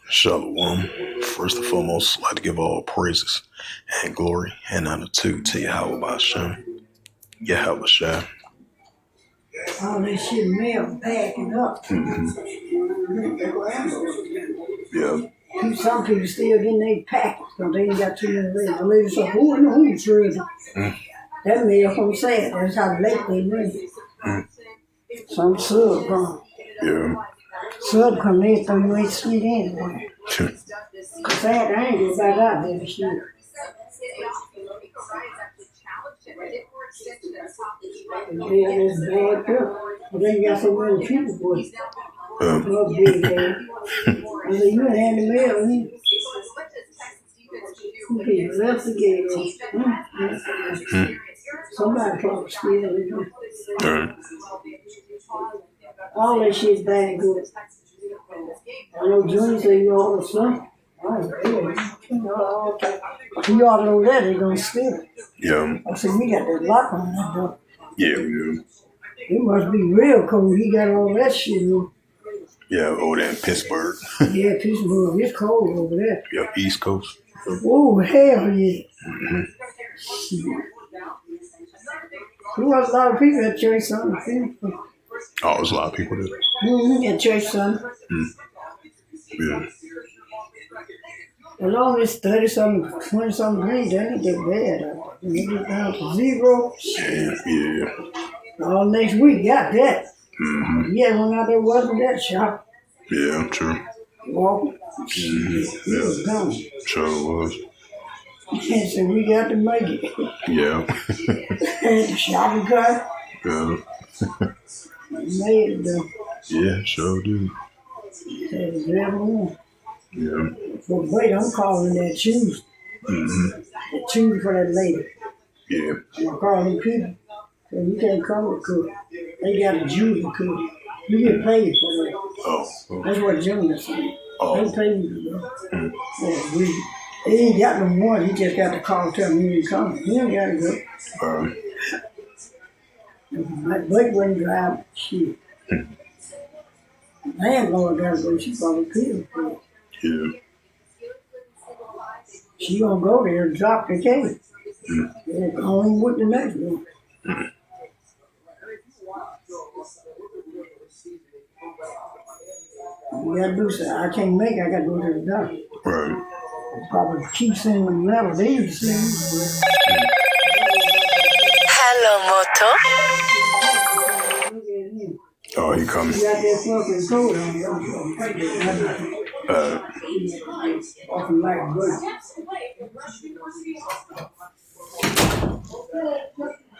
Shalom. First and foremost, I'd like to give all praises and glory and honor to Yahweh Bashem, Yahweh Shai. All that shit mail packing up. Yeah. Some people still getting their packets because they ain't got too many letters. The lady said, who in the who's ready? That mail from sad. That's how late they ready. Some sub gone. Yeah. Sub come in, so you ain't sweet anyway. Sad, I ain't get back out there this year. Yeah, it's bad too. But then you got so many people for it. No big head. I said, you hand the mail in. People left the gate. Somebody probably steal it. All that shit's bad good. I know Junior said you all the stuff. You all know that they're gonna steal it. Yeah. I said, we got that lock on that door. Yeah, we do. It must be real cold. He got all that shit on. Yeah, over there in Pittsburgh. Yeah, Pittsburgh. It's cold over there. Yeah, East Coast. Oh, hell yeah. There was a lot of people at church Sunday. Oh, there's a lot of people there. At church Sunday. Yeah. As long as 30-something, 20-something degrees, that ain't that bad. When you get down to 0. Yeah. All next week, got that. Yeah, when out there wasn't that shop. Yeah, true. Walking. It was gone. Sure it was. And so we got to make it. Yeah. And the shopping cart. Yeah. Made it though. Yeah, sure do. Said everyone. Yeah. For wait, I'm calling that Tuesday. The Tuesday for that lady. Yeah. I'm calling people. So you can't come with cook. They got a Judy cook. You get paid for that. Oh. That's what Junior said. Oh. They pay you though. Yeah, he ain't got no more. He just got to call tell me he ain't coming. He ain't got to go. My Blake wouldn't drive shit. Landlord got to go. She probably could. Yeah. She gonna go there and drop the case. They're going with the next one. You gotta do something. I can't make it. I gotta go to the doctor. Right. Probably keep sending them letters. They used to send them. Hello, Moto. Look at him. Oh, he coming. You got that fucking coat on. Walking like a bird.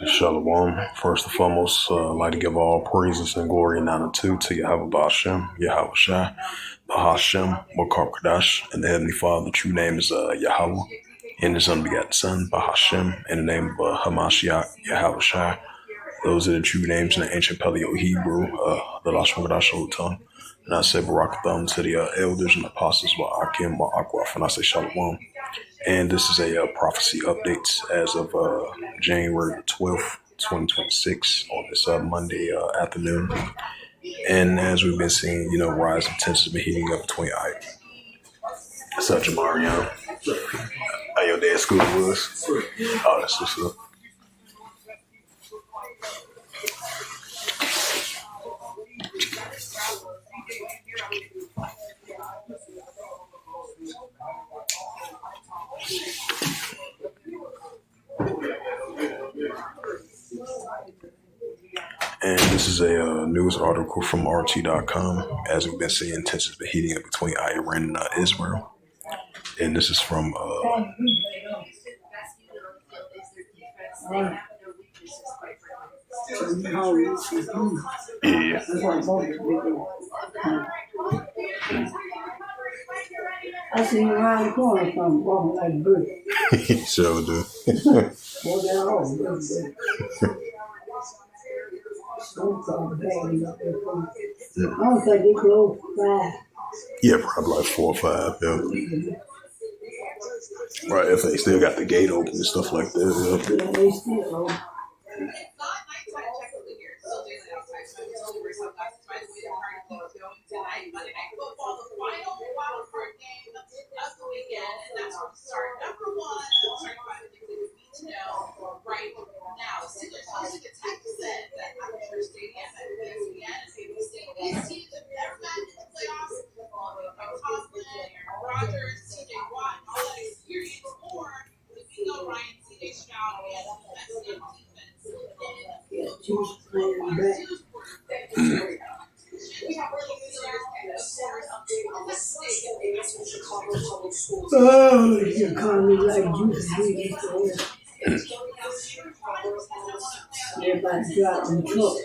Shalom. First and foremost, I'd like to give all praises and glory and honor to Yahweh Bashem, Yahweh Shai, Bahashem, Makar Kadash, and the Heavenly Father. The true name is Yahweh, and His unbegotten Son, Bahashem, in the name of Hamashiach, Yahweh Shai. Those are the true names in the ancient Paleo-Hebrew, the Lashon Kodash Old Tongue. And I say Barakatham to the elders and apostles, Wa'akim, Wa'akwaf, and I say Shalom. And this is a prophecy update as of January 12th, 2026 on this Monday afternoon. And as we've been seeing, rising tensions been heating up between such a Mariano. How your day at school was? Oh, that's what's up. And this is a news article from RT.com. As we've been seeing, tensions been heating up between Iran and Israel. And this is from yeah. I seen him around the corner from walking like a bird. So do. Walk down home. I don't think they close 5. Yeah, probably like 4 or 5. Yeah. Right, if they still got the gate open and stuff like that. Yeah, they still open. Yeah, Chiefs playing back. Oh, you call me like juice did. Everybody driving truck.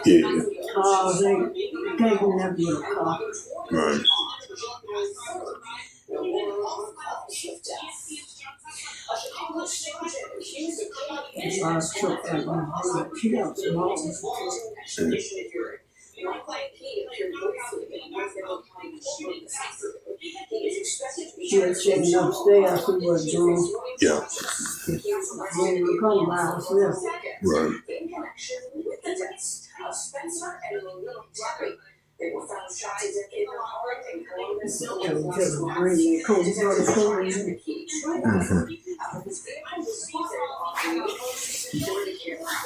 Yeah, Cars ain't taking that big car. right. A lot of truck like that. She got small. She was sitting upstairs. She was doing. Yeah, When we come by herself. right. Yeah, we just bring the coat. You know the coat in here? Mm-hmm.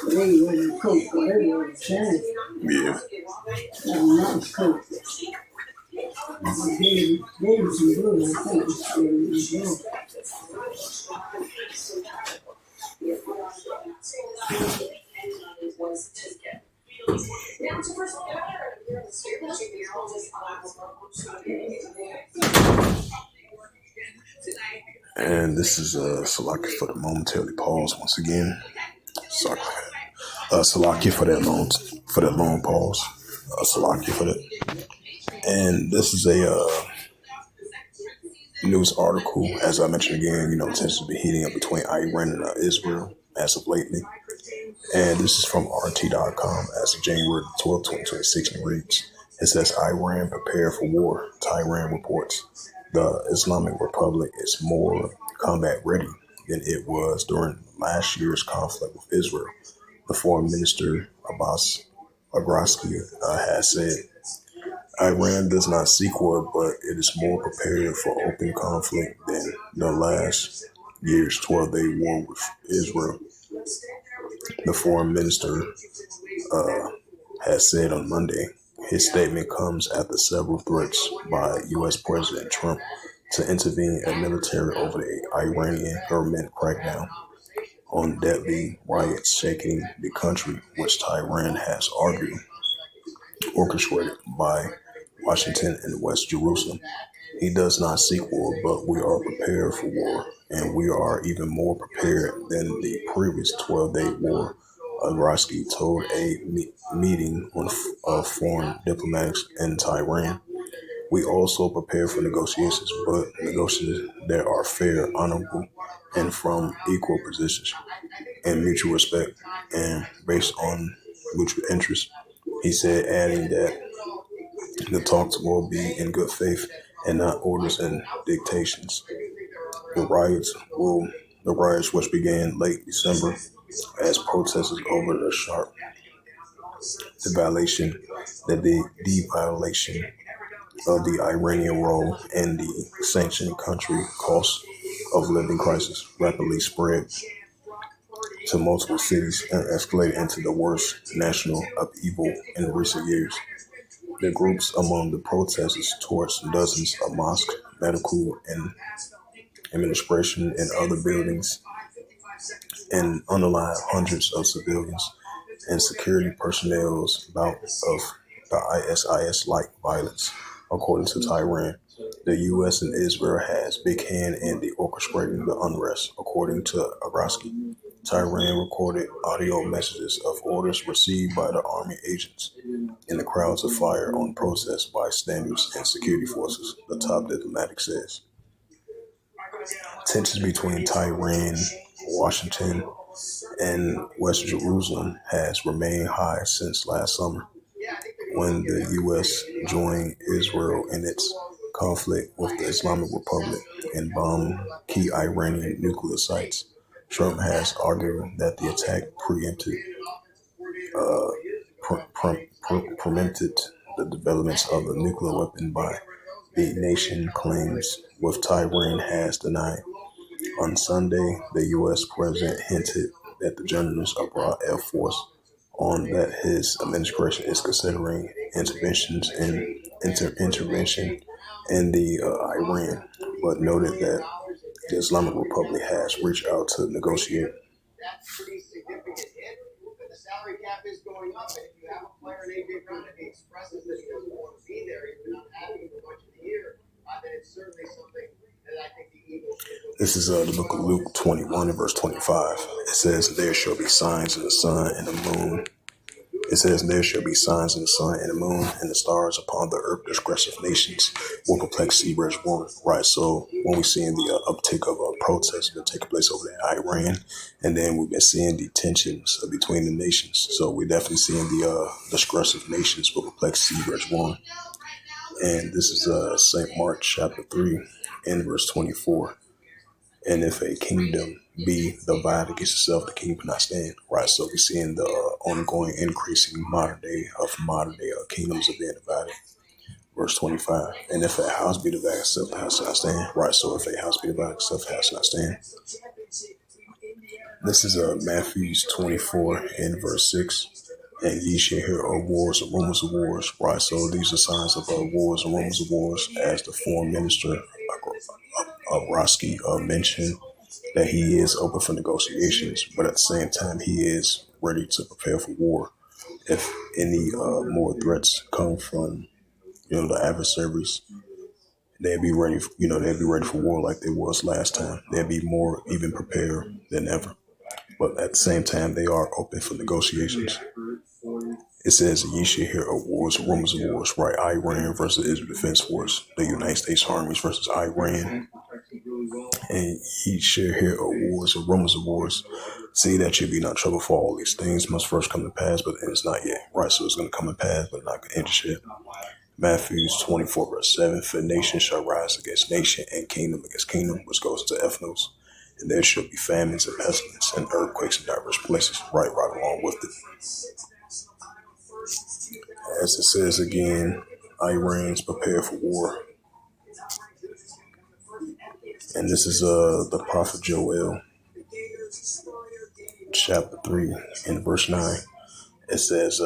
They wear the coat, but they wear the chain. Yeah. That's a nice coat. Baby some blue, I think it's still in the blue. And this is Salaki for the momentarily pause once again. Sorry. Salaki for that long pause. Salaki for that. And this is a news article, as I mentioned again, tends to be heating up between Iran and Israel as of lately. And this is from RT.com as of January 12, 2026, and reads, it says, Iran prepare for war. Tehran reports the Islamic Republic is more combat ready than it was during last year's conflict with Israel. The foreign minister, Abbas Agraski, has said, Iran does not seek war, but it is more prepared for open conflict than the last year's 12-day war with Israel. The foreign minister has said on Monday. His statement comes after several threats by U.S. President Trump to intervene in military over the Iranian government crackdown on deadly riots shaking the country, which Tehran has argued orchestrated by Washington and West Jerusalem. He does not seek war, but we are prepared for war, and we are even more prepared than the previous 12-day war, Agraski told a meeting of foreign diplomats in Tehran. We also prepare for negotiations, but negotiations that are fair, honorable, and from equal positions, and mutual respect, and based on mutual interest. He said, adding that the talks will be in good faith and not orders and dictations. The riots which began late December as protesters over the sharp devaluation of the Iranian role in the sanctioned country cost of living crisis rapidly spread to multiple cities and escalated into the worst national upheaval in recent years. The groups among the protesters torched dozens of mosques, medical and administration, and other buildings, and underlined hundreds of civilians and security personnel's bout of the ISIS-like violence, according to Tehran. The U.S. and Israel has big hand in the orchestrating the unrest, according to Agraski. Tehran recorded audio messages of orders received by the army agents in the crowds of fire on protests by bystanders and security forces, the top diplomatic says. Tensions between Tehran, Washington, and West Jerusalem has remained high since last summer, when the U.S. joined Israel in its conflict with the Islamic Republic and bombed key Iranian nuclear sites. Trump has argued that the attack preempted the development of a nuclear weapon by the nation claims, with Tehran has denied. On Sunday, the U.S. president hinted that the generals of our Air Force on that his administration is considering intervention in the Iran, but noted that the Islamic Republic has reached out to negotiate. That's pretty significant hit. But the salary cap is going up, and if you have a player in AJ Brown that expresses that he doesn't want to be there, he's been unhappy for much of the year, then it's certainly something that I think the Eagles should. This is the book of Luke 21 and verse 25. It says, "There shall be signs in the sun and the moon." It says, "There shall be signs in the sun and the moon and the stars upon the earth. Disgressive nations will perplex Seabridge warren." Right. So when we see the uptick of protests that take place over there in Iran, and then we've been seeing the tensions between the nations. So we're definitely seeing the disgressive nations will perplex Seabridge warren. And this is St. Mark chapter 3 and verse 24. "And if a kingdom be divided against itself, the kingdom cannot stand." Right. So we're seeing the ongoing increasing modern day kingdoms are being divided. Verse 25. "And if a house be divided against itself, the house cannot stand." Right. So if a house be divided against itself, the house cannot stand. This is Matthew 24 and verse 6. "And ye shall hear of wars and rumors of wars." Right. So these are signs of wars and rumors of wars, as the foreign minister Roski mentioned that he is open for negotiations, but at the same time he is ready to prepare for war if any more threats come from the adversaries. They'd be ready. They'd be ready for war like they was last time. They'd be more even prepared than ever. But at the same time, they are open for negotiations. It says, "Ye shall hear of wars, rumors of wars." Right. Iran versus Israel Defense Force, the United States armies versus Iran. "And ye shall hear of wars and rumors of wars. See that you be not troubled, for all these things must first come to pass, but it is not yet." Right. So it's going to come to pass, but not going to enter yet. Matthew 24 verse 7. "For nation shall rise against nation, and kingdom against kingdom," which goes to ethnos. "And there shall be famines and pestilence and earthquakes in diverse places." Right along with it. As it says again, Iran's prepare for war. And this is the prophet Joel, chapter 3 and verse 9. It says,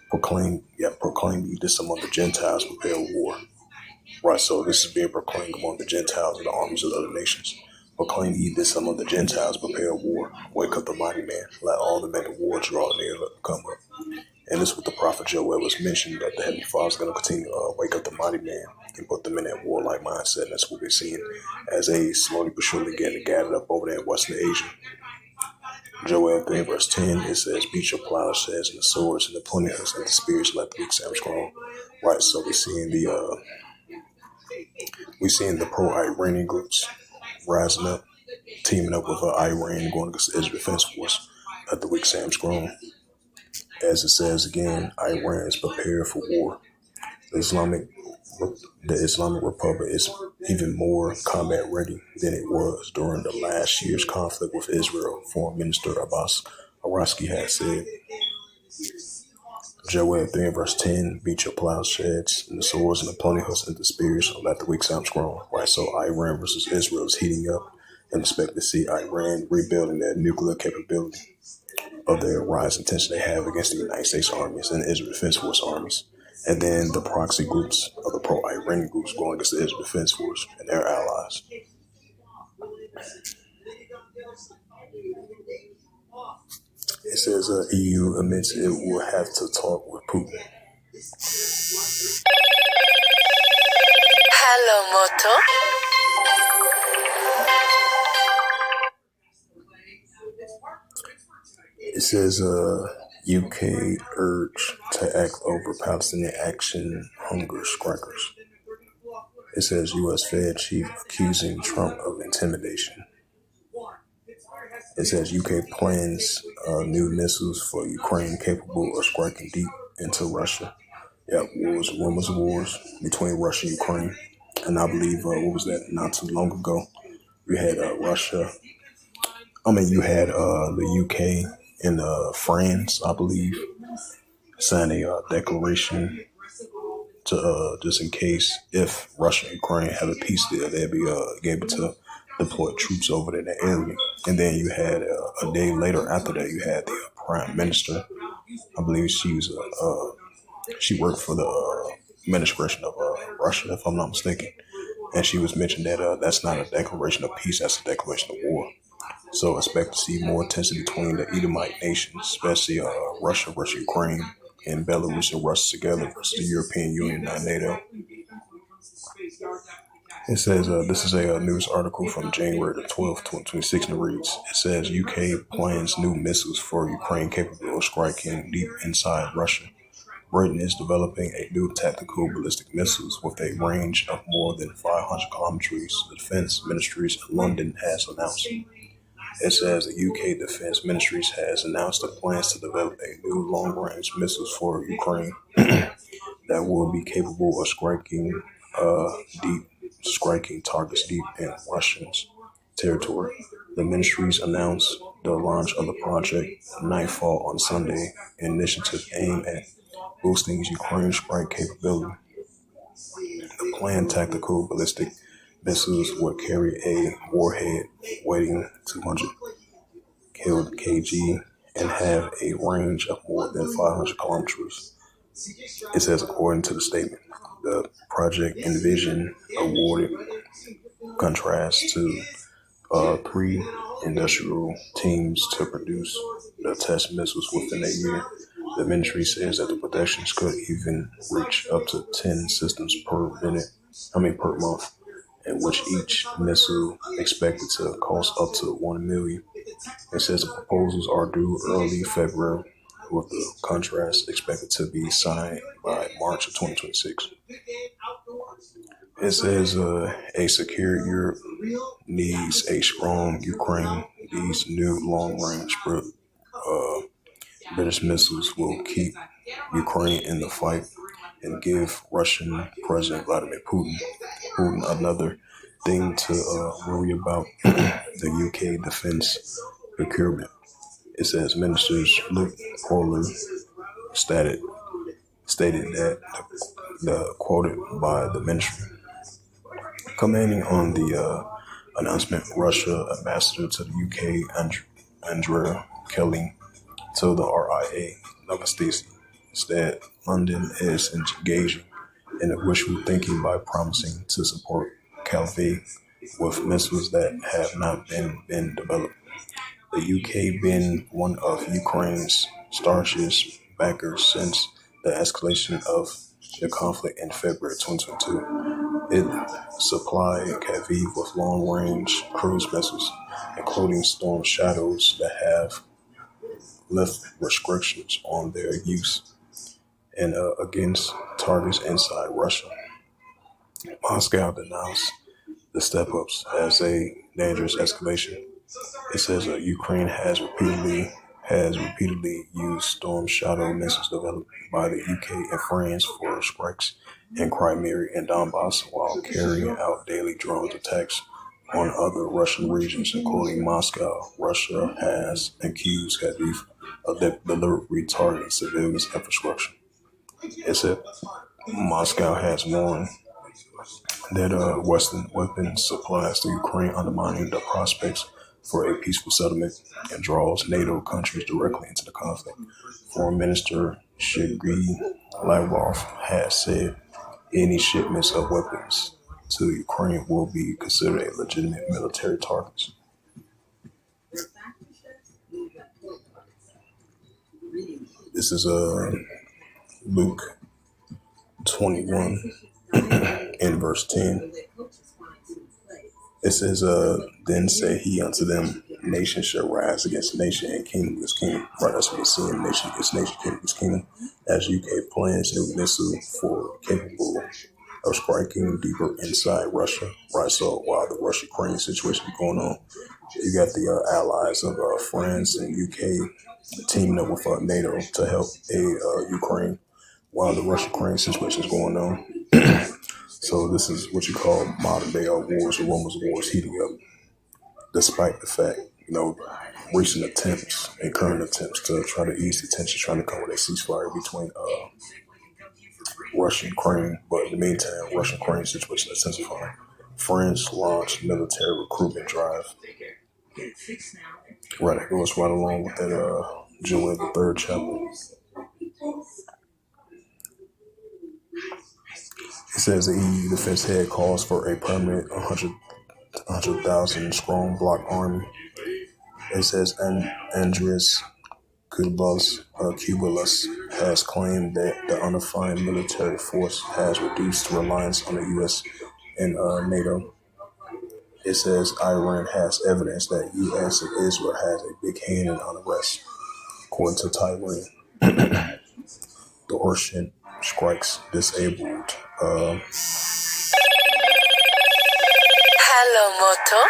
proclaim ye this among the Gentiles, prepare war." Right, so this is being proclaimed among the Gentiles and the armies of other nations. "Proclaim ye this among the Gentiles, prepare war. Wake up the mighty man. Let all the men of war draw near, let them come up." And this is what the prophet Joel was mentioned, that the Heavenly Father is going to continue to wake up the mighty man and put them in that warlike mindset. And that's what we're seeing as they slowly but surely getting gathered up over there in Western Asia. Joel 3 verse 10, it says, "Beat your plowshares and the swords and the pointing hooks and the spears, let the weak say I'm strong." Right, so we're seeing the pro-Iranian groups rising up, teaming up with Iran, going against the Israel Defense Force. Let the weak say I'm strong. As it says again, Iran is prepared for war. The Islamic Republic is even more combat ready than it was during the last year's conflict with Israel, Foreign Minister Abbas Araski had said. Joel 3 verse 10, "Beat your plowshares and the swords and the pointing hooks and the spears, and let the weak say I'm strong." Right, so Iran versus Israel is heating up, and expect to see Iran rebuilding their nuclear capability of their rising tension they have against the United States armies and the Israel Defense Force armies. And then the proxy groups of the pro-Iranian groups going against the Israel Defense Force and their allies. It says EU admits it will have to talk with Putin. Hello, Moto. It says UK urge to act over Palestinian action hunger strikers. It says U.S. Fed chief accusing Trump of intimidation. It says UK plans new missiles for Ukraine capable of striking deep into Russia. Yeah, wars, rumors of wars between Russia and Ukraine. And I believe, what was that, not too long ago? You had Russia, you had the UK and France, I believe, sign a declaration to just in case if Russia and Ukraine have a peace deal, they'd be able to deploy troops over to the area. And then you had a day later after that, you had the prime minister. I believe she worked for the administration of Russia, if I'm not mistaken. And she was mentioned that that's not a declaration of peace, that's a declaration of war. So expect to see more tension between the Edomite nations, especially Russia, Ukraine, and Belarus and Russia together versus the European Union and NATO. It says this is a news article from January the 12th, 2026, and it reads, it says UK plans new missiles for Ukraine capable of striking deep inside Russia. Britain is developing a new tactical ballistic missiles with a range of more than 500 kilometers, the Defense Ministries in London has announced. It says the UK Defense Ministries has announced the plans to develop a new long-range missiles for Ukraine that will be capable of striking targets deep in Russia's territory. The ministries announced the launch of the project Nightfall on Sunday, an initiative aimed at boosting Ukraine's strike capability. The planned tactical ballistic missiles would carry a warhead weighing 200 kg and have a range of more than 500 kilometers. It says, according to the statement, the project envisioned awarded contrast to three industrial teams to produce the test missiles within a year. The ministry says that the productions could even reach up to 10 systems per month, in which each missile expected to cost up to 1 million. It says the proposals are due early February, with the contract expected to be signed by March of 2026. It says a secure Europe needs a strong Ukraine. These new long-range British missiles will keep Ukraine in the fight and give Russian President Vladimir Putin another thing to worry about. The UK defense procurement. It says ministers Luke Porler stated that the quoted by the ministry. Commenting on the announcement, Russia ambassador to the UK, Andrea Kelly, told the RIA Novosti that London is engaging in a wishful thinking by promising to support Calvi with missiles that have not been developed. The UK been one of Ukraine's staunchest backers since the escalation of the conflict in February 2022. It supplied Kyiv with long-range cruise missiles, including Storm Shadows, that have left restrictions on their use and against targets inside Russia. Moscow denounced the step-ups as a dangerous escalation. It says Ukraine has repeatedly used Storm Shadow missiles developed by the UK and France for strikes in Crimea and Donbass, while carrying out daily drone attacks on other Russian regions, including Moscow. Russia has accused Kyiv of deliberately targeting civilian infrastructure. It said Moscow has warned that Western weapons supplies to Ukraine undermining the prospects for a peaceful settlement and draws NATO countries directly into the conflict. Foreign Minister Sergei Lavrov has said any shipments of weapons to Ukraine will be considered a legitimate military target. This is Luke 21 in verse 10. It says, then said he unto them, nation shall rise against nation and kingdom against kingdom. Right, that's what it's saying, nation against nation, kingdom against kingdom. As UK plans new missile for capable of striking deeper inside Russia. Right, so while the Russia-Ukraine situation is going on, you got the allies of France and UK teaming up with NATO to help Ukraine while the Russia-Ukraine situation is going on. So this is what you call modern day wars or rumors of wars heating up, despite the fact, recent attempts and current attempts to try to ease the tension, trying to come with a ceasefire between Russia and Ukraine. But in the meantime, Russia-Ukraine situation is intensifying. France launched military recruitment drive. Right, it goes right along with that Joel the third chapter. It says the EU defense head calls for a permanent 100,000 strong bloc army. It says Andreas Kubilus has claimed that the unified military force has reduced reliance on the U.S. and NATO. It says Iran has evidence that U.S. and Israel has a big hand in unrest, according to Taiwan. The Ocean strikes disabled. Hello, Moto.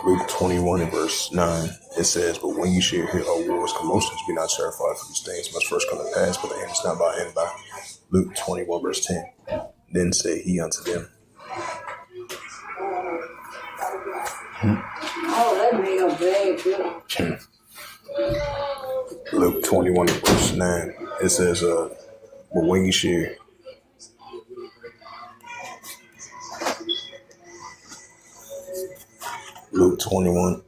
Luke 21 and verse 9, it says, "But when you shall hear of wars, commotions, be not terrified, for these things must first come to pass, but the end is not by and by." Luke 21 verse 10. Then said he unto them. Oh, that made a bad good. Luke 21 and verse 9, it says, "But when you shall Luke 21,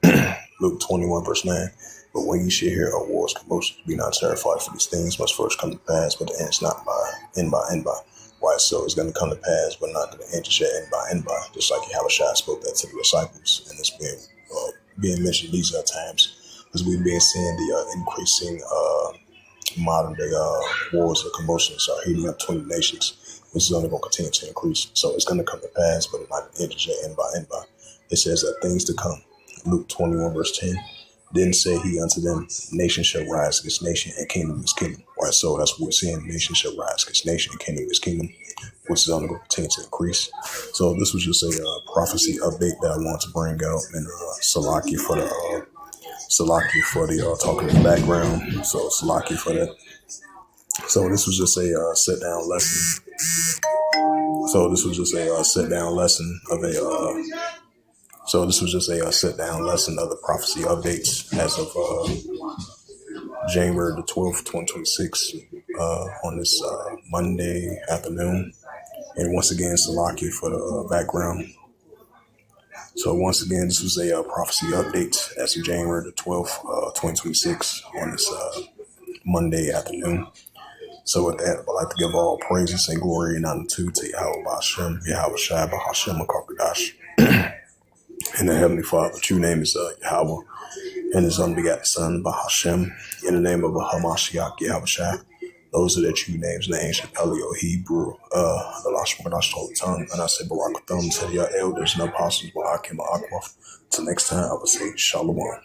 Luke 21 verse 9. But when you shall hear of wars, commotions, be not terrified, for these things must first come to pass, but the end is not by and by and by." Why? So it's going to come to pass, but not the end shall end by and by. Just like Yahushua spoke that to the disciples, and it's being mentioned these times, because we've been seeing the increasing modern day wars or commotions are heating up between the nations, which is only going to continue to increase. So it's going to come to pass, but not the end shall end by and by. It says that things to come. Luke 21 verse 10. Then said he unto them, "Nation shall rise against nation, and kingdom against kingdom." Right, so that's what we're seeing. Nation shall rise against nation, and kingdom against kingdom, which is only going to continue to increase. So this was just a prophecy update that I wanted to bring out, and Salaki for the talking in the background. So Salaki for that. So this was just a sit down lesson. So this was just a sit down lesson of a. So this was just a sit-down lesson of the prophecy updates as of January the 12th, 2026, on this Monday afternoon. And once again, Salaki for the background. So once again, this was a prophecy update as of January the 12th, 2026, on this Monday afternoon. So with that, I'd like to give all praises and glory and honor to Yahweh Hashem, Yahweh Shai, Bahashem, Makarkadash. In the Heavenly Father, true name is Yahweh, and His unbegotten Son, Bahashem, in the name of Hamashiach, Yahweh Shai. Those are the true names in the ancient Paleo Hebrew, the Lashmadash Holy Tongue. And I say Barakathum to your elders and apostles, Ba'akim Akwaf. Till next time, I will say Shalom. Yeah,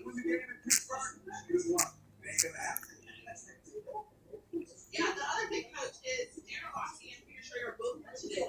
the other big coach is Darren Rossi, and I'm sure you're both mentioning it.